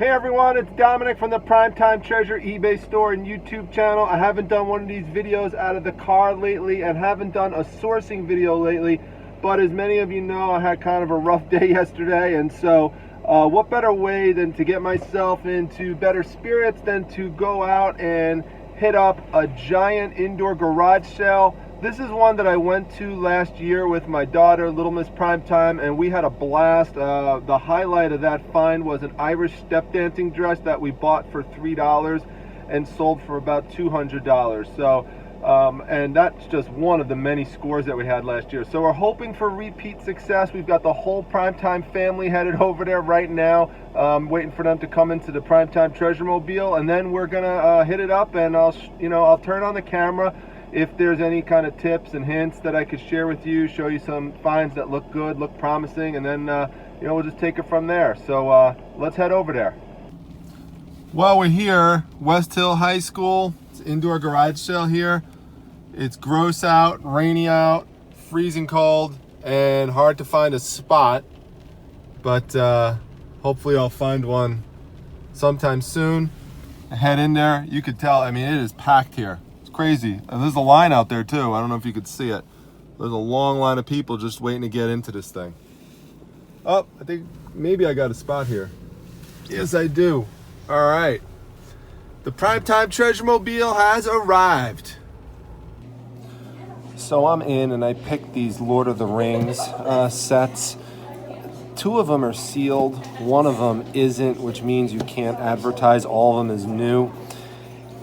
Hey everyone, it's Dominic from the Primetime Treasure eBay store and YouTube channel. I haven't done one of these videos out of the car lately and haven't done a sourcing video lately, but as many of you know, I had kind of a rough day yesterday, and so what better way than to get myself into better spirits than to go out and hit up a giant indoor garage sale. This is one that I went to last year with my daughter, Little Miss Primetime, and we had a blast. The highlight of that find was an Irish step dancing dress that we bought for $3 and sold for about $200. So, and that's just one of the many scores that we had last year. So we're hoping for repeat success. We've got the whole Primetime family headed over there right now, waiting for them to come into the Primetime Treasure Mobile, and then we're gonna hit it up, and I'll turn on the camera. If there's any kind of tips and hints that I could share with you, show you some finds that look good, look promising, and then we'll just take it from there. So let's head over there. Well, we're here, West Hill High School. It's indoor garage sale here. It's gross out, rainy out, freezing cold, and hard to find a spot. But hopefully I'll find one sometime soon. Head in there. You could tell, I mean, it is packed here. Crazy. And there's a line out there too. I don't know if you could see it. There's a long line of people just waiting to get into this thing. Oh, I think maybe I got a spot here. Yes, I do. All right. The Primetime Treasure Mobile has arrived. So I'm in and I picked these Lord of the Rings sets. 2 of them are sealed. 1 of them isn't, which means you can't advertise all of them as new.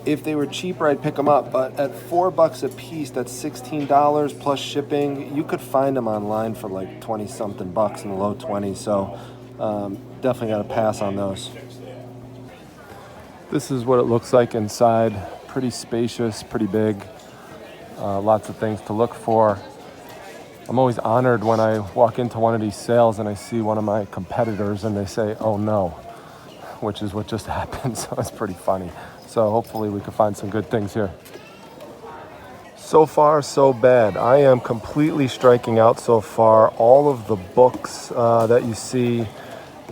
If they were cheaper, I'd pick them up, but at $4 a piece, that's $16 plus shipping. You could find them online for like 20 something bucks in the low 20s, so definitely got to pass on those. This is what it looks like inside. Pretty spacious, pretty big. Lots of things to look for. I'm always honored when I walk into one of these sales and I see one of my competitors and they say, "Oh no," which is what just happened, so it's pretty funny. So hopefully we can find some good things here. So far, so bad. I am completely striking out so far. All of the books that you see,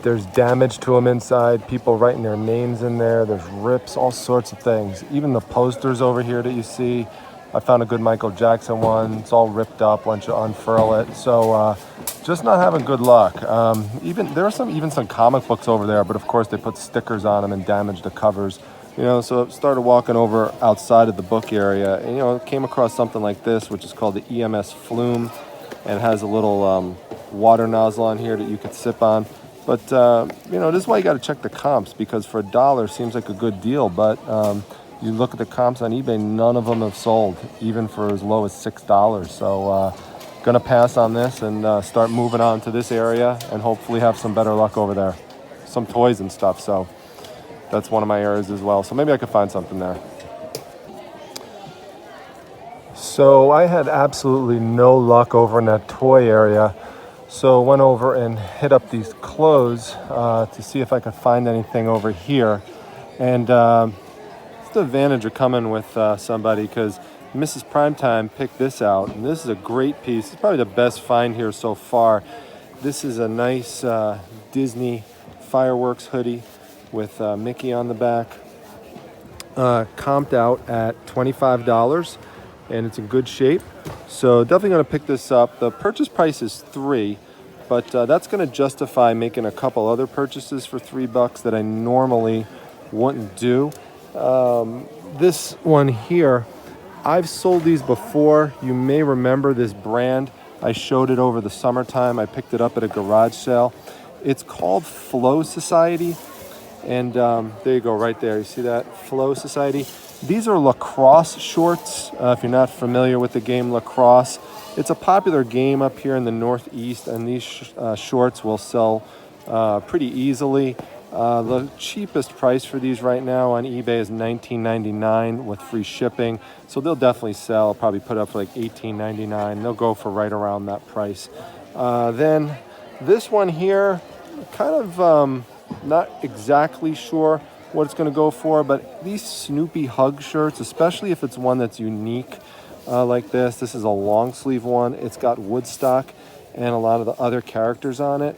there's damage to them inside. People writing their names in there. There's rips, all sorts of things. Even the posters over here that you see. I found a good Michael Jackson one. It's all ripped up once you unfurl it. So just not having good luck. There are even some comic books over there, but of course they put stickers on them and damage the covers. So I started walking over outside of the book area and, came across something like this, which is called the EMS Flume, and has a little water nozzle on here that you could sip on. But, this is why you got to check the comps, because for $1 seems like a good deal, but you look at the comps on eBay, none of them have sold, even for as low as $6. So gonna pass on this and start moving on to this area and hopefully have some better luck over there. Some toys and stuff, so that's one of my areas as well. So maybe I could find something there. So I had absolutely no luck over in that toy area. So went over and hit up these clothes to see if I could find anything over here. And it's the advantage of coming with somebody, because Mrs. Primetime picked this out. And this is a great piece. It's probably the best find here so far. This is a nice Disney fireworks hoodie with Mickey on the back, comped out at $25, and it's in good shape. So definitely going to pick this up. The purchase price is $3, but that's going to justify making a couple other purchases for $3 that I normally wouldn't do. This one here, I've sold these before. You may remember this brand. I showed it over the summertime. I picked it up at a garage sale. It's called Flow Society. And there you go, right there. You see that? Flow Society. These are lacrosse shorts. If you're not familiar with the game lacrosse, it's a popular game up here in the Northeast, and these shorts will sell pretty easily. The cheapest price for these right now on eBay is $19.99 with free shipping. So they'll definitely sell. I'll probably put up for like $18.99. They'll go for right around that price. Then this one here, kind of not exactly sure what it's going to go for, but these Snoopy Hug shirts, especially if it's one that's unique like this. This is a long sleeve one. It's got Woodstock and a lot of the other characters on it.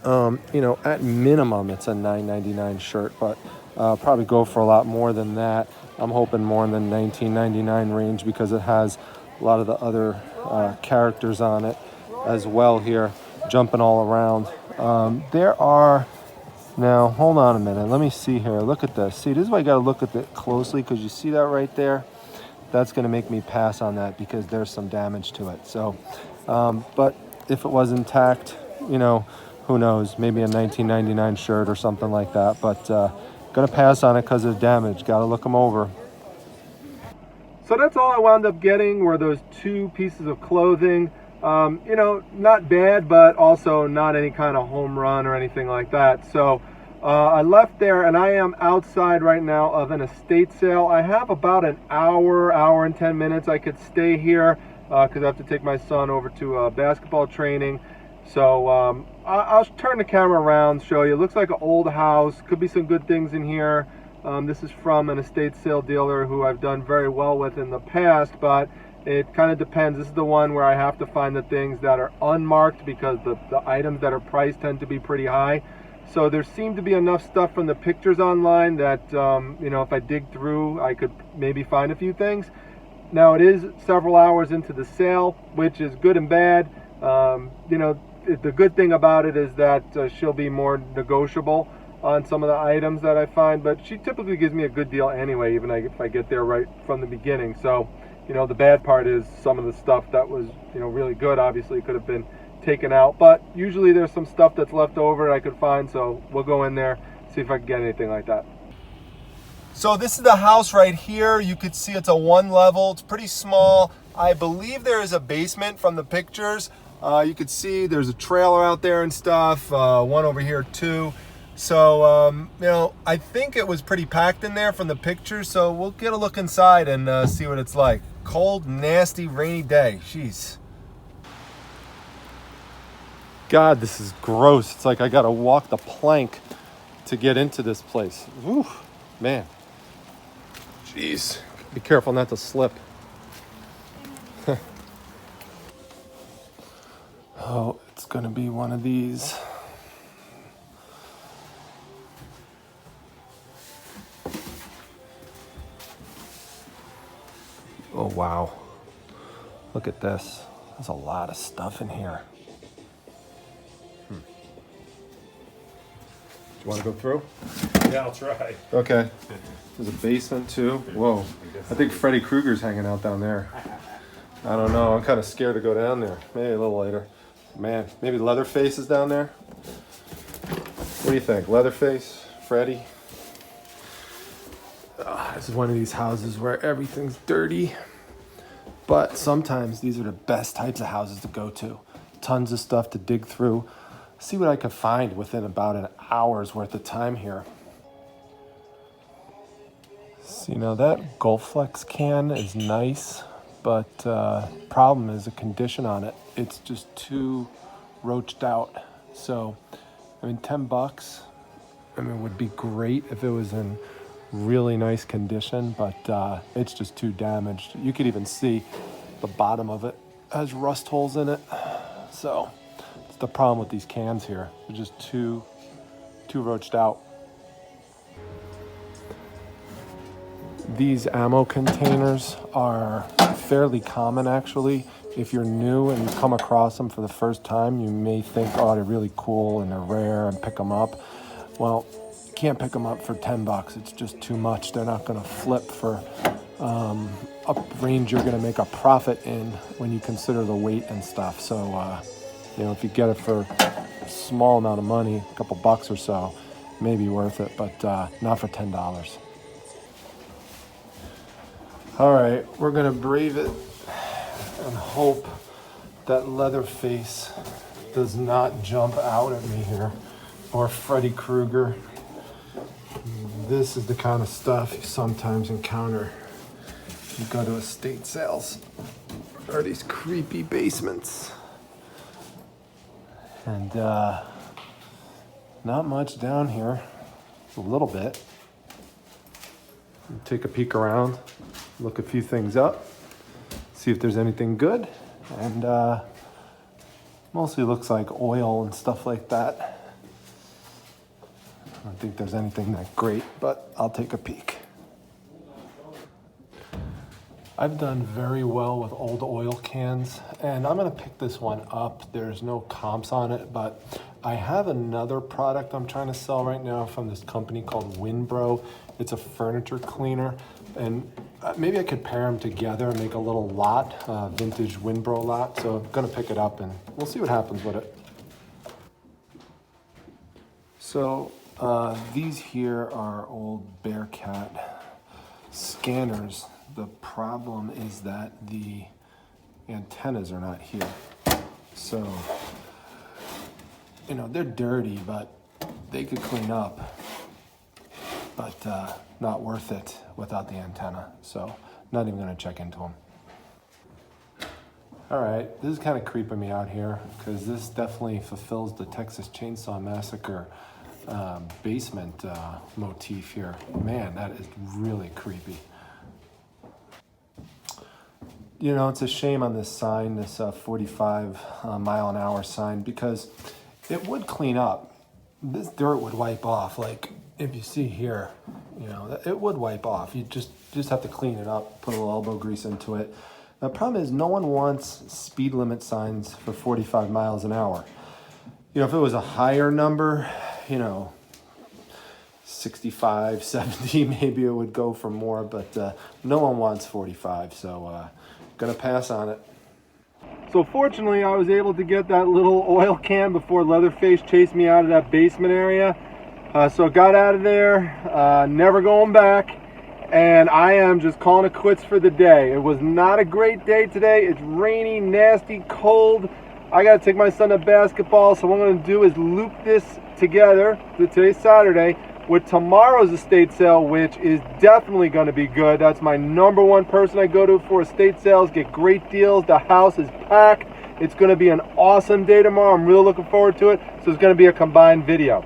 You know, at minimum, it's a $9.99 shirt, but probably go for a lot more than that. I'm hoping more in the $19.99 range because it has a lot of the other characters on it as well here, jumping all around. There are, now hold on a minute, let me see here, look at this. See, this is why I got to look at it closely, because you see that right there? That's going to make me pass on that because there's some damage to it. So, but if it was intact, you know, who knows, maybe a $19.99 shirt or something like that. But gonna pass on it because of damage. Gotta look them over. So that's all I wound up getting were those 2 pieces of clothing. You know, not bad, but also not any kind of home run or anything like that. So I left there, and I am outside right now of an estate sale. I have about an hour and 10 minutes. I could stay here because I have to take my son over to basketball training. So I'll turn the camera around, show you. It looks like an old house. Could be some good things in here. This is from an estate sale dealer who I've done very well with in the past, but it kind of depends. This is the one where I have to find the things that are unmarked because the items that are priced tend to be pretty high. So there seemed to be enough stuff from the pictures online that, you know, if I dig through, I could maybe find a few things. Now, it is several hours into the sale, which is good and bad. You know, the good thing about it is that she'll be more negotiable on some of the items that I find, but she typically gives me a good deal anyway, even if I get there right from the beginning. So, you know, the bad part is some of the stuff that was, you know, really good obviously could have been taken out, but usually there's some stuff that's left over I could find, so we'll go in there, see if I can get anything like that. So this is the house right here. You could see it's a 1 level. It's pretty small. I believe there is a basement from the pictures. You could see there's a trailer out there and stuff, one over here too. So, you know, I think it was pretty packed in there from the pictures, so we'll get a look inside and see what it's like. Cold, nasty, rainy day. Jeez. God, this is gross. It's like I gotta walk the plank to get into this place. Whew, man. Jeez. Be careful not to slip. Oh, it's gonna be one of these. Oh, wow. Look at this. There's a lot of stuff in here. Do you want to go through? Yeah, I'll try. Okay. There's a basement too. Whoa. I think Freddy Krueger's hanging out down there. I don't know. I'm kind of scared to go down there. Maybe a little later. Man, maybe Leatherface is down there? What do you think? Leatherface? Freddy? This is one of these houses where everything's dirty. But sometimes these are the best types of houses to go to. Tons of stuff to dig through. See what I can find within about an hour's worth of time here. See, now that Gulflex can is nice, but problem is the condition on it. It's just too roached out. So, I mean, $10, I mean, would be great if it was in really nice condition, but it's just too damaged. You could even see the bottom of it has rust holes in it. So, it's the problem with these cans here. They're just too roached out. These ammo containers are fairly common, actually. If you're new and you come across them for the first time, you may think, oh, they're really cool and they're rare, and pick them up. Well, you can't pick them up for $10. It's just too much. They're not going to flip for a range you're going to make a profit in when you consider the weight and stuff. So, you know, if you get it for a small amount of money, a couple bucks or so, maybe worth it, but not for $10. All right, we're gonna brave it and hope that Leatherface does not jump out at me here, or Freddy Krueger. This is the kind of stuff you sometimes encounter. You go to estate sales, or these creepy basements. And not much down here, a little bit. Take a peek around. Look a few things up, see if there's anything good, and mostly looks like oil and stuff like that. I don't think there's anything that great, but I'll take a peek. I've done very well with old oil cans, and I'm gonna pick this one up. There's no comps on it, but I have another product I'm trying to sell right now from this company called Winbro. It's a furniture cleaner, and maybe I could pair them together and make a little lot, vintage Winbro lot. So I'm gonna pick it up and we'll see what happens with it. So these here are old Bearcat scanners. The problem is that the antennas are not here. So, you know, they're dirty, but they could clean up, but not worth it without the antenna. So, not even gonna check into them. All right, this is kind of creeping me out here because this definitely fulfills the Texas Chainsaw Massacre basement motif here. Man, that is really creepy. You know, it's a shame on this sign, this 45 mile an hour sign, because it would clean up. This dirt would wipe off. Like if you see here, you know, it would wipe off. You just have to clean it up, put a little elbow grease into it. The problem is no one wants speed limit signs for 45 miles an hour. You know, if it was a higher number, you know, 65, 70, maybe it would go for more, but no one wants 45, so gonna pass on it. So fortunately, I was able to get that little oil can before Leatherface chased me out of that basement area. So got out of there, never going back, and I am just calling it quits for the day. It was not a great day today. It's rainy, nasty, cold. I gotta take my son to basketball, so what I'm gonna do is loop this together. Today's Saturday, with tomorrow's estate sale, which is definitely going to be good. That's my #1 person I go to for estate sales, get great deals. The house is packed. It's going to be an awesome day tomorrow. I'm really looking forward to it. So it's going to be a combined video.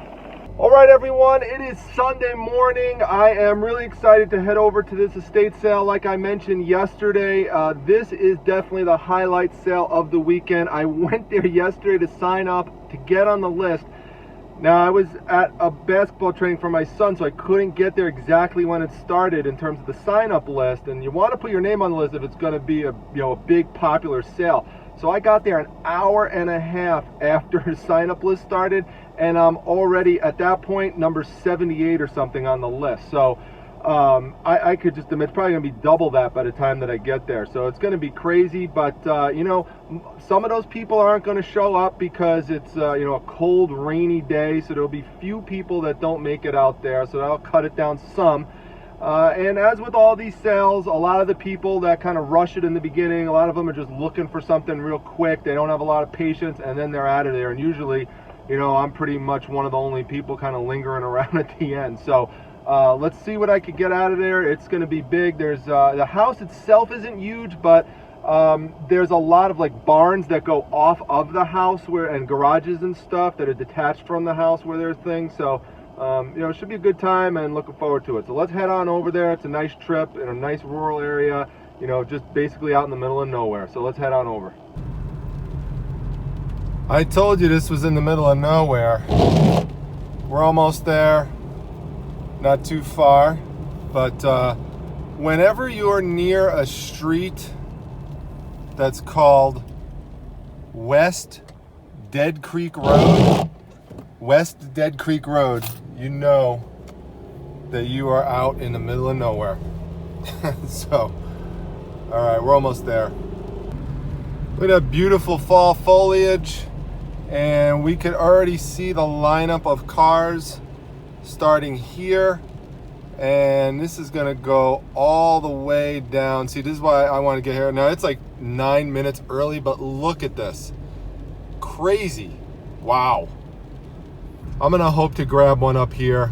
All right, everyone, it is Sunday morning. I am really excited to head over to this estate sale. Like I mentioned yesterday, this is definitely the highlight sale of the weekend. I went there yesterday to sign up to get on the list. Now, I was at a basketball training for my son, so I couldn't get there exactly when it started in terms of the sign-up list. And you want to put your name on the list if it's going to be a big popular sale. So I got there an hour and a half after the sign-up list started, and I'm already at that point number 78 or something on the list. So I could just admit it's probably going to be double that by the time that I get there. So it's going to be crazy, but you know, some of those people aren't going to show up because it's you know, a cold, rainy day, so there'll be few people that don't make it out there, so that'll cut it down some. And as with all these sales, a lot of the people that kind of rush it in the beginning, a lot of them are just looking for something real quick. They don't have a lot of patience, and then they're out of there. And usually, you know, I'm pretty much one of the only people kind of lingering around at the end. So let's see what I could get out of there. It's going to be big. There's the house itself isn't huge, but there's a lot of like barns that go off of the house and garages and stuff that are detached from the house where there's things. So you know, it should be a good time and looking forward to it. So let's head on over there. It's a nice trip in a nice rural area, you know, just basically out in the middle of nowhere. So let's head on over. I told you this was in the middle of nowhere. We're almost there. Not too far, but whenever you're near a street that's called West Dead Creek Road, you know that you are out in the middle of nowhere. So, all right, we're almost there. Look at that beautiful fall foliage, and we can already see the lineup of cars starting here, and this is gonna go all the way down. See, this is why I want to get here. Now it's like 9 minutes early, but look at this. Crazy. Wow. I'm gonna hope to grab one up here.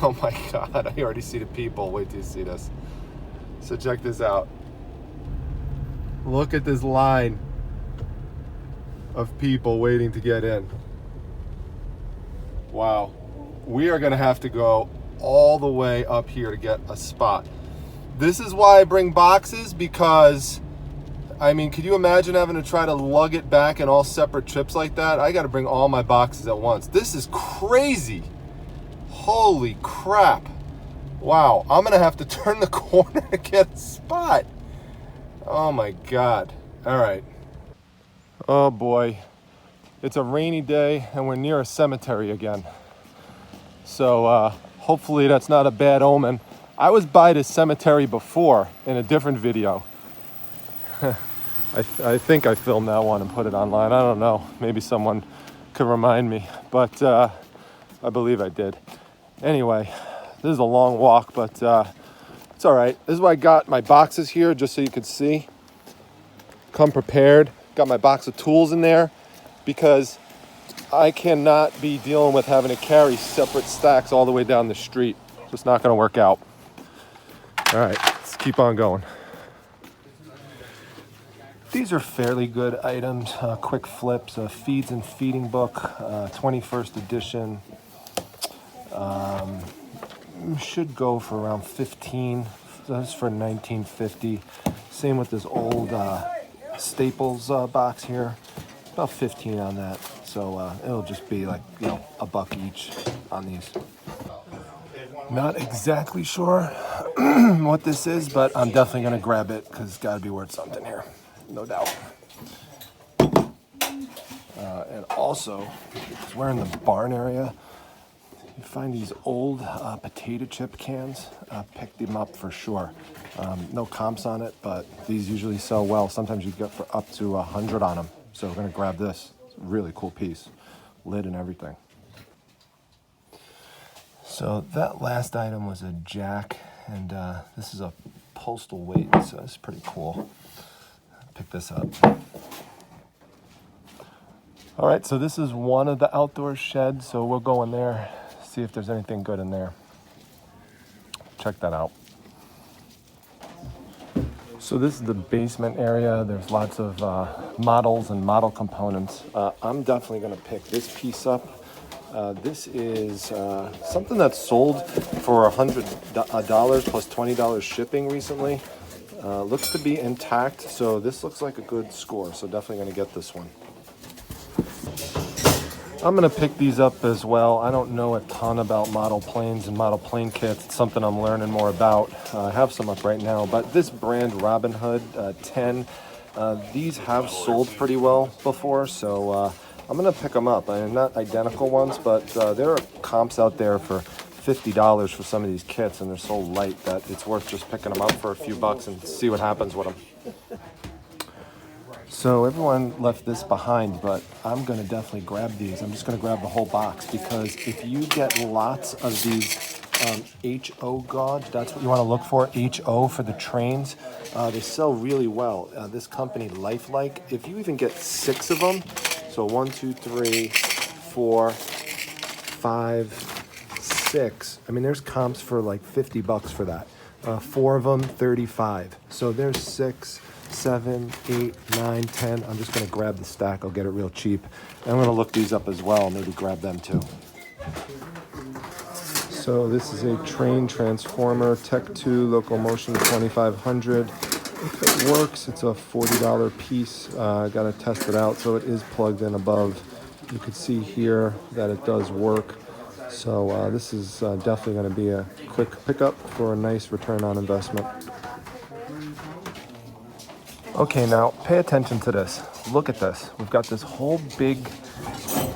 Oh my God, I already see the people. Wait till you see this. So check this out. Look at this line of people waiting to get in. Wow. We are gonna have to go all the way up here to get a spot. This is why I bring boxes, because I mean, could you imagine having to try to lug it back in all separate trips like that? I got to bring all my boxes at once. This is crazy. Holy crap. Wow, I'm gonna have to turn the corner to get a spot. Oh my God. All right. Oh boy. It's a rainy day and we're near a cemetery again. So hopefully that's not a bad omen. I was by this cemetery before in a different video. I think I filmed that one and put it online. I don't know. Maybe someone could remind me, but I believe I did. Anyway, this is a long walk, but it's all right. This is why I got my boxes here, just so you could see. Come prepared. Got my box of tools in there because I cannot be dealing with having to carry separate stacks all the way down the street. It's not going to work out. All right, let's keep on going. These are fairly good items, quick flips, a feeds and feeding book, 21st edition. Should go for around 15. That's for 1950. Same with this old Staples box here, about 15 on that. So it'll just be like, you know, $1 each on these. Not exactly sure what this is, but I'm definitely gonna grab it because it's gotta be worth something here. No doubt. And also, because we're in the barn area, you find these old potato chip cans. Pick them up for sure. No comps on it, but these usually sell well. Sometimes you get for up to 100 on them. So we're gonna grab this. It's a really cool piece. Lid and everything. So that last item was a jack, and this is a postal weight, so it's pretty cool. Pick this up. All right, so this is one of the outdoor sheds, so we'll go in there, see if there's anything good in there. Check that out. So this is the basement area. There's lots of models and model components. I'm definitely gonna pick this piece up. This is something that's sold for $100 plus $20 shipping recently. Looks to be intact, so this looks like a good score, so definitely gonna get this one. I'm gonna pick these up as well. I don't know a ton about model planes and model plane kits. It's something I'm learning more about. I have some up right now, but this brand Robin Hood 10, these have sold pretty well before, so I'm gonna pick them up. I mean, not identical ones, but there are comps out there for $50 for some of these kits, and they're so light that it's worth just picking them up for a few bucks and see what happens with them. So everyone left this behind, but I'm gonna definitely grab these. I'm just gonna grab the whole box because if you get lots of these HO gauge, that's what you wanna look for, HO for the trains. They sell really well. This company, Lifelike, if you even get 6 of them, so 1, 2, 3, 4, 5, 6. I mean, there's comps for like $50 for that. 4 of them, 35. So there's 6, 7, 8, 9, 10. I'm just gonna grab the stack. I'll get it real cheap. And I'm gonna look these up as well. Maybe grab them too. So this is a train transformer, Tech 2 Locomotion 2500. If it works, it's a $40 piece. I gotta test it out. So it is plugged in above. You can see here that it does work. So this is definitely going to be a quick pickup for a nice return on investment. Okay, now pay attention to this. Look at this. We've got this whole big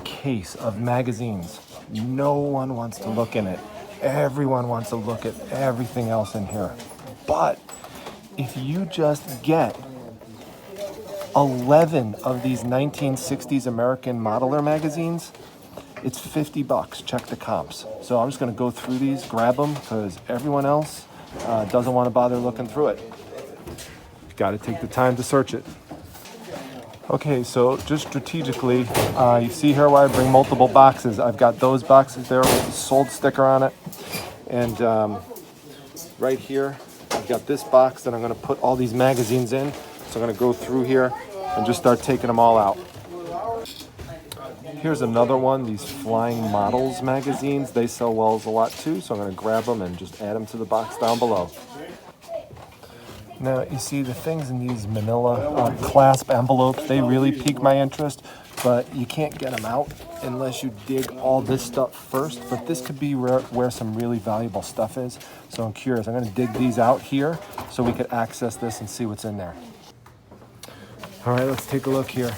case of magazines. No one wants to look in it. Everyone wants to look at everything else in here. But if you just get 11 of these 1960s American modeler magazines, it's $50. Check the comps. So I'm just gonna go through these, grab them, because everyone else doesn't want to bother looking through it. You gotta take the time to search it. Okay, so just strategically, you see here why I bring multiple boxes. I've got those boxes there with the sold sticker on it. And right here, I've got this box that I'm gonna put all these magazines in. So I'm gonna go through here and just start taking them all out. Here's another one, these Flying Models magazines. They sell well a lot too, so I'm gonna grab them and just add them to the box down below. Now, you see the things in these manila clasp envelopes, they really pique my interest. but you can't get them out unless you dig all this stuff first. But this could be where some really valuable stuff is. So I'm curious. I'm going to dig these out here so we could access this and see what's in there. All right, let's take a look here.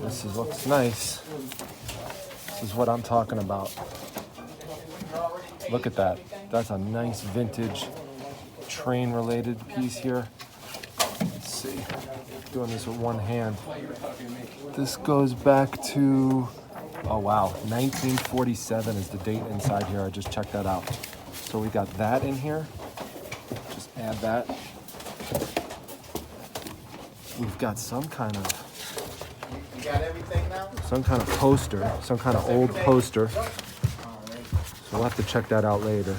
This looks nice. This is what I'm talking about. Look at that. That's a nice vintage train related piece here. Let's see. Doing this with one hand. This goes back to, oh wow, 1947 is the date inside here. I just checked that out. So we got that in here. Just add that. We've got some kind of poster, some kind of old poster. So we'll have to check that out later.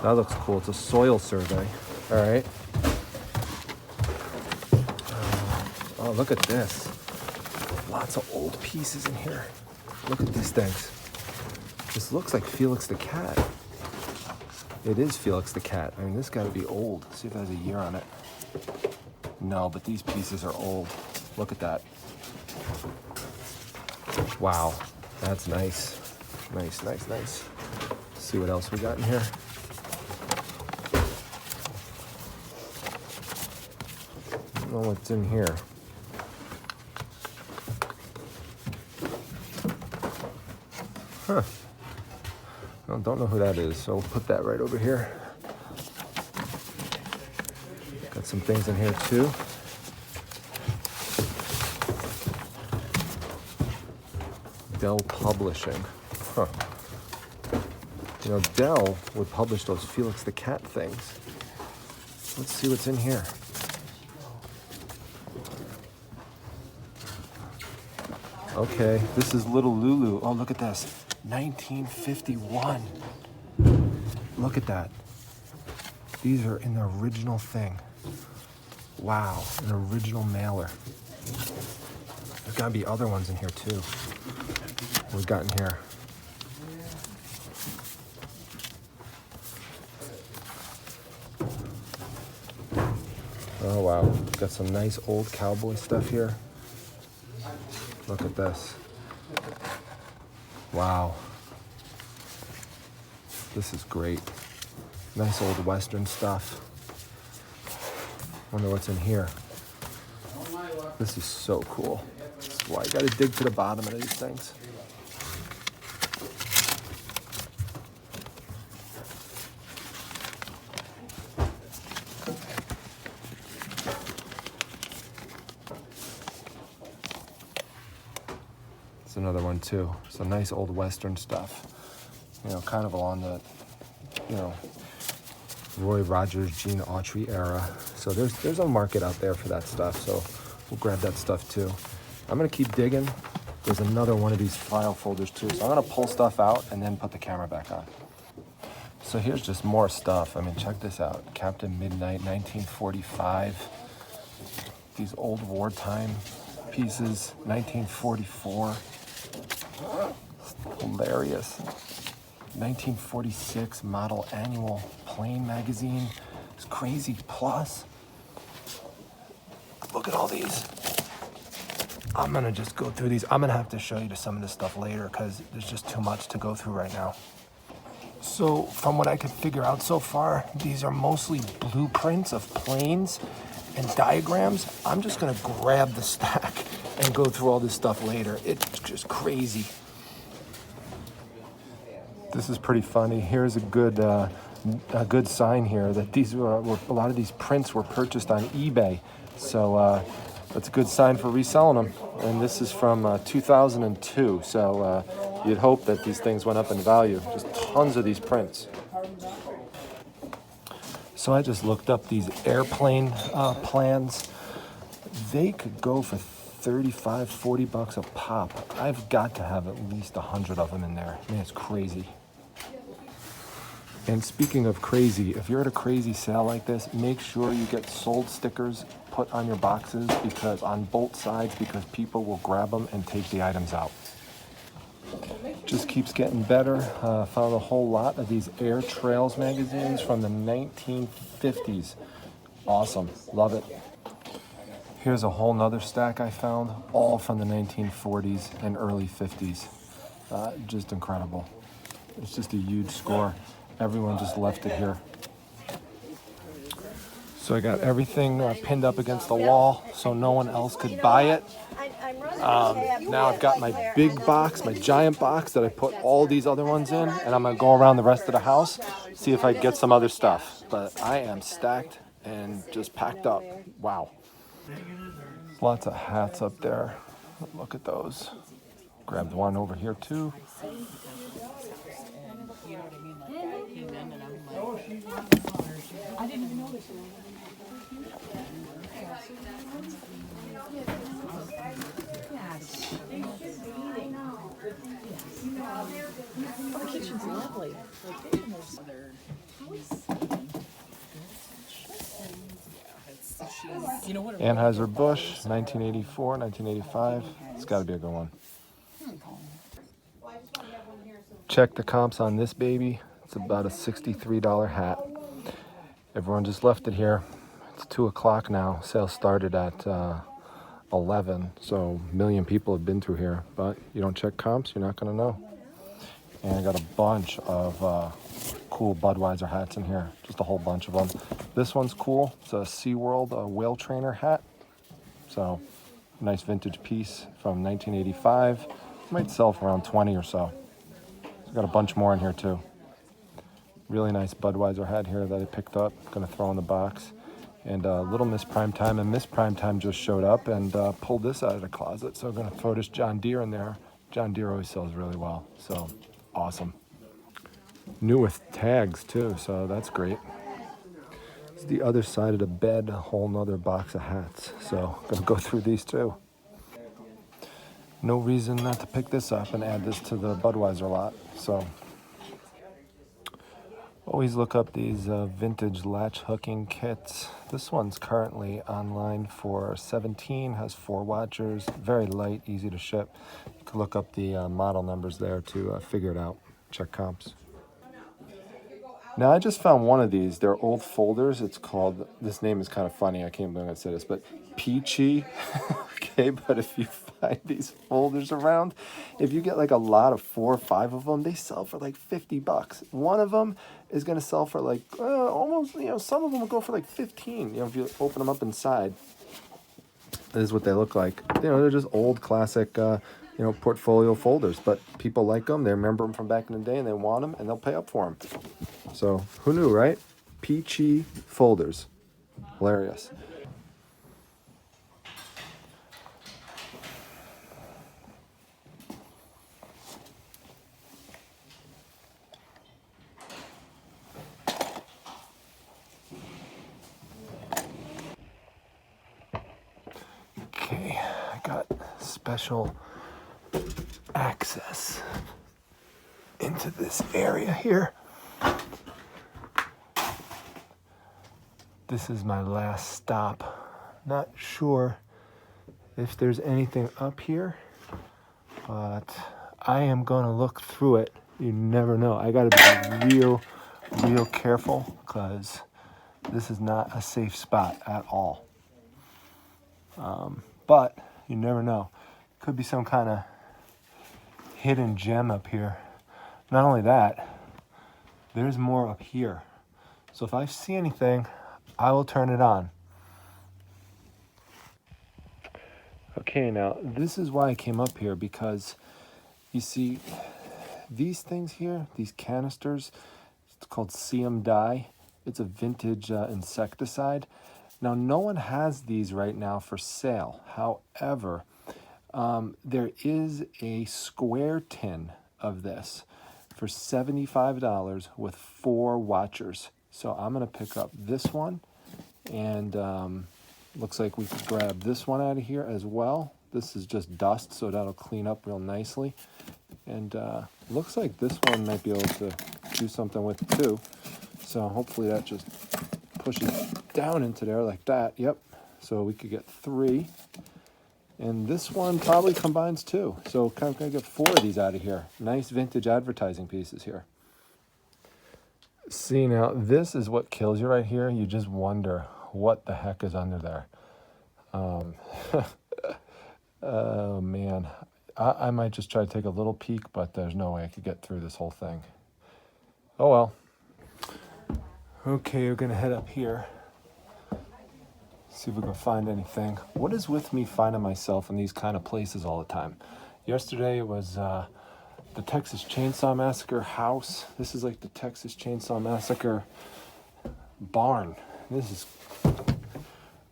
That looks cool. It's a soil survey. All right. Oh, look at this. Lots of old pieces in here. Look at these things. This looks like Felix the Cat. It is Felix the Cat. I mean, this got to be old. Let's see if it has a year on it. No, but these pieces are old. Look at that. Wow, that's nice. Nice. Let's see what else we got in here. I don't know what's in here. Huh. I don't know who that is, so we'll put that right over here. Got some things in here too. Dell Publishing. Huh. You know, Dell would publish those Felix the Cat things. Let's see what's in here. Okay, this is Little Lulu. Oh, look at this. 1951. Look at that. These are in the original thing. Wow, an original mailer. There's gotta be other ones in here too. What we've got in here. Oh wow, got some nice old cowboy stuff here. Look at this. Wow. This is great. Nice old Western stuff. Wonder what's in here. This is so cool. That's why I gotta dig to the bottom of these things. It's another one too. Some nice old Western stuff. You know, kind of along the, you know, Roy Rogers, Gene Autry era. So there's a market out there for that stuff. So we'll grab that stuff too. I'm gonna keep digging. There's another one of these file folders too. So I'm gonna pull stuff out and then put the camera back on. So here's just more stuff. I mean, check this out. Captain Midnight, 1945. These old wartime pieces, 1944. Hilarious. 1946 model annual plane magazine. It's crazy. Plus, look at all these. I'm gonna just go through these. I'm gonna have to show you some of this stuff later because there's just too much to go through right now. So from what I could figure out so far, these are mostly blueprints of planes and diagrams. I'm just gonna grab the stack and go through all this stuff later. It's just crazy. This is pretty funny. Here's a good sign here that these were a lot of these prints were purchased on eBay. So that's a good sign for reselling them. And this is from 2002. So you'd hope that these things went up in value. Just tons of these prints. So I just looked up these airplane plans. They could go for $35, $40 a pop. I've got to have at least 100 of them in there. I mean, it's crazy. And speaking of crazy, if you're at a crazy sale like this, make sure you get sold stickers put on your boxes because on both sides, because people will grab them and take the items out. Just keeps getting better. Found a whole lot of these Air Trails magazines from the 1950s. Awesome, love it. Here's a whole nother stack I found, all from the 1940s and early 50s. Just incredible. It's just a huge score. Everyone just left it here. So I got everything pinned up against the wall so no one else could buy it. Now I've got my big box, my giant box that I put all these other ones in, and I'm gonna go around the rest of the house, see if I can get some other stuff. But I am stacked and just packed up. Wow. Lots of hats up there. Look at those. Grabbed one over here too. I didn't even notice it. The kitchen's lovely. Anheuser-Busch, 1984, 1985. It's got to be a good one. Check the comps on this baby. It's about a $63 hat. Everyone just left it here. It's 2 o'clock now. Sales started at 11, so a million people have been through here. But you don't check comps, you're not going to know. And I got a bunch of cool Budweiser hats in here. Just a whole bunch of them. This one's cool. It's a SeaWorld whale trainer hat. So nice vintage piece from 1985. Might sell for around 20 or so. Got a bunch more in here too. Really nice Budweiser hat here that I picked up. Gonna throw in the box. And little Miss Primetime, and Miss Primetime just showed up and pulled this out of the closet. So I'm gonna throw this John Deere in there. John Deere always sells really well, so awesome. New with tags too, so that's great. It's the other side of the bed, a whole nother box of hats. So gonna go through these too. No reason not to pick this up and add this to the Budweiser lot. So always look up these vintage latch hooking kits. This one's currently online for $17, has 4 watchers, very light, easy to ship. You can look up the model numbers there to figure it out, check comps. Now I just found one of these. They're old folders. It's called, this name is kind of funny, I can't believe I said this, but Peachy. Okay, but if you find these folders around, if you get like a lot of 4 or 5 of them, they sell for like $50. One of them is going to sell for like almost, you know, some of them will go for like 15. You know, if you open them up inside, this is what they look like. You know, they're just old classic, you know, portfolio folders, but people like them. They remember them from back in the day and they want them and they'll pay up for them. So who knew, right? Peachy folders. Hilarious. Okay, I got special access into this area here. This is my last stop. Not sure if there's anything up here, but I am gonna look through it. You never know. I gotta be real careful because this is not a safe spot at all. But you never know. Could be some kind of hidden gem up here. Not only that, there's more up here. So if I see anything, I will turn it on. Okay, now this is why I came up here, because you see these things here, these canisters, it's called Siam dye. It's a vintage insecticide. Now, no one has these right now for sale. However, there is a square tin of this for $75 with 4 watchers. So I'm gonna pick up this one, and looks like we could grab this one out of here as well. This is just dust, so that'll clean up real nicely. And looks like this one might be able to do something with it too. So hopefully that just pushes down into there like that. Yep. So we could get 3. And this one probably combines two. So kind of gonna get 4 of these out of here. Nice vintage advertising pieces here. See, now this is what kills you right here. You just wonder what the heck is under there. Oh man, I might just try to take a little peek, but there's no way I could get through this whole thing. Oh well. Okay, we're gonna head up here. See if we can find anything. What is with me finding myself in these kind of places all the time? Yesterday it was the Texas Chainsaw Massacre house. This is like the Texas Chainsaw Massacre barn. This is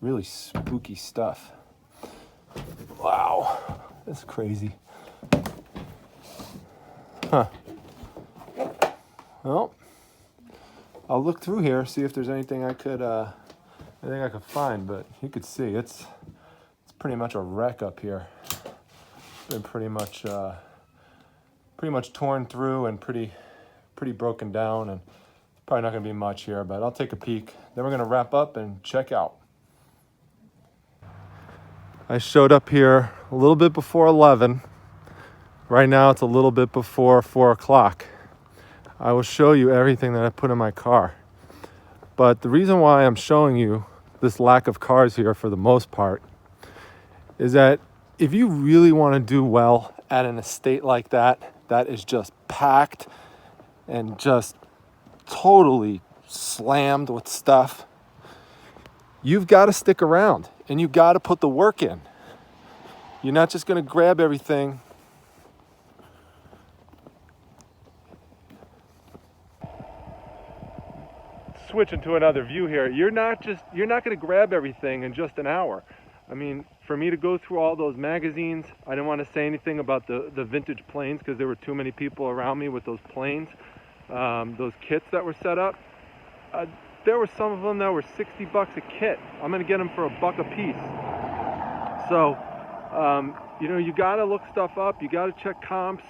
really spooky stuff. Wow, that's crazy. Huh. Well, I'll look through here, see if there's anything I could find, but you could see it's pretty much a wreck up here. Been pretty much torn through and pretty broken down, and probably not gonna be much here, but I'll take a peek. Then we're gonna wrap up and check out. I showed up here a little bit before 11. Right now it's a little bit before 4 o'clock. I will show you everything that I put in my car. But the reason why I'm showing you this lack of cars here for the most part is that if you really want to do well at an estate like that is just packed and just totally slammed with stuff, you've got to stick around and you've got to put the work in. You're not just going to grab everything. Switching to another view here, you're not going to grab everything in just an hour. I mean, for me to go through all those magazines, I didn't want to say anything about the vintage planes because there were too many people around me with those planes, those kits that were set up. There were some of them that were $60 a kit. I'm going to get them for $1 a piece. So, you got to look stuff up. You got to check comps.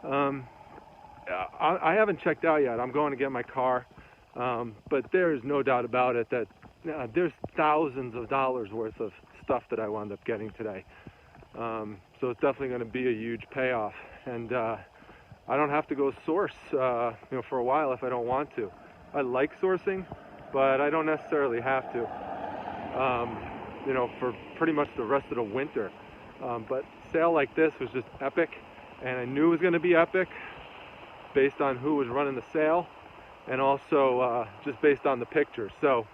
I haven't checked out yet. I'm going to get my car. But there is no doubt about it that there's thousands of dollars worth of stuff that I wound up getting today. So it's definitely going to be a huge payoff. And I don't have to go source for a while if I don't want to. I like sourcing, but I don't necessarily have to, for pretty much the rest of the winter. But sale like this was just epic, and I knew it was going to be epic based on who was running the sale, and also just based on the pictures. So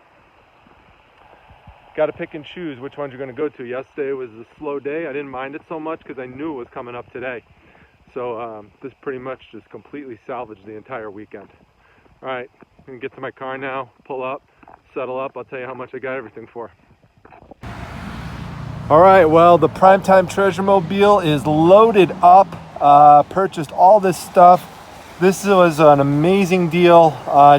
got to pick and choose which ones you're going to go to. Yesterday was a slow day. I didn't mind it so much because I knew it was coming up today. So this pretty much just completely salvaged the entire weekend. All right, I'm going to get to my car now, pull up, settle up. I'll tell you how much I got everything for. All right, well, the Primetime Treasure Mobile is loaded up. Purchased all this stuff. This was an amazing deal.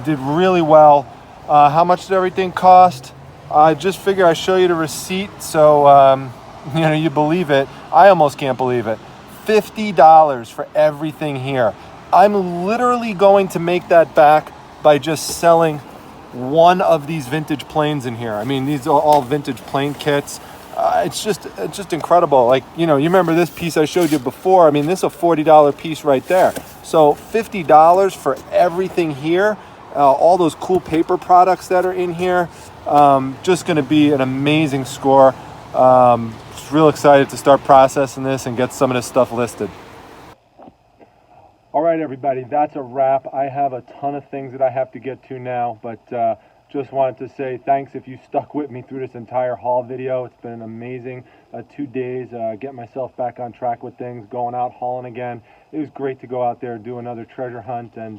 Did really well. How much did everything cost? I just figure I show you the receipt so you believe it. I almost can't believe it. $50 for everything here. I'm literally going to make that back by just selling one of these vintage planes in here. I mean, these are all vintage plane kits. It's just incredible. Like, you remember this piece I showed you before. I mean, this is a $40 piece right there. So $50 for everything here. All those cool paper products that are in here. Just going to be an amazing score. Just real excited to start processing this and get some of this stuff listed. All right, everybody, that's a wrap. I have a ton of things that I have to get to now, but just wanted to say thanks if you stuck with me through this entire haul video. It's been an amazing 2 days, getting myself back on track with things, going out hauling again. It was great to go out there, do another treasure hunt, and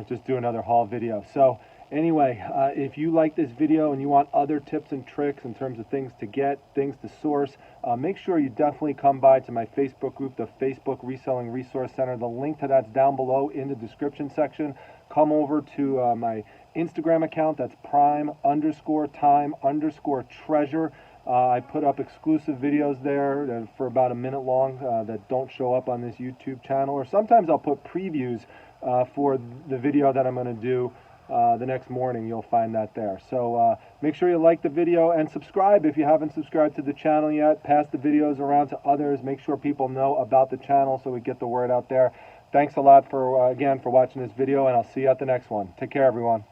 just do another haul video. So anyway, if you like this video and you want other tips and tricks in terms of things to get, things to source, make sure you definitely come by to my Facebook group, the Facebook Reselling Resource Center. The link to that's down below in the description section. Come over to my Instagram account. That's prime_time_treasure. I put up exclusive videos there for about a minute long that don't show up on this YouTube channel. Or sometimes I'll put previews for the video that I'm going to do the next morning you'll find that there. So make sure you like the video and subscribe if you haven't subscribed to the channel yet. Pass the videos around to others. Make sure people know about the channel so we get the word out there. Thanks a lot for again for watching this video, and I'll see you at the next one. Take care, everyone.